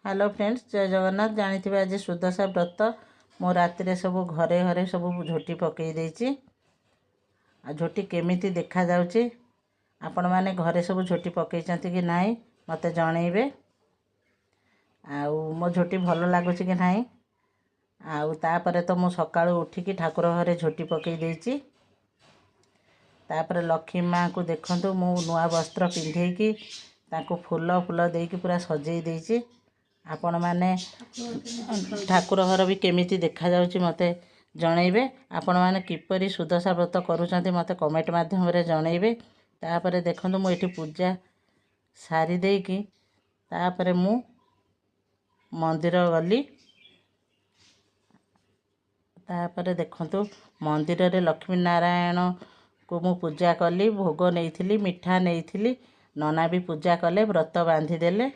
Hello friends, जय जगन्नाथ। जानी आज सुदशा व्रत मो राति सब घरे घरे सब झोटी पकई देछि। आ झोटी केमिति देखा जाउछि आपण माने घरे सब झोटी पकईचंती कि नाही मते जणैबे। आउ मो झोटी भल लागुछि कि नाही। आउ तापरे तो मो सकाळु उठिकी ठाकुर घरे झोटी पकई देछि। तापरे लक्ष्मी माँ को देखंतु मो नुआ वस्त्र पिंधेकी ताको फूल फूल देकी पूरा सजई देछि। आपण माने ठाकुर घर भी केमिति देखा जाउछि मते जणैबे। आपण माने किपरि सुदशा व्रत करूछंती मते कमेंट माध्यम रे जणैबे। तापरे देखंतु मो एठी पूजा सारी देकी तापरे मु मंदिर गली। तापरे देखंतु मंदिर रे लक्ष्मी नारायण को मु पूजा कली, भोग नेइथिली, मिठा नेइथिली। नना भी पूजा कले, व्रत बांधी देले।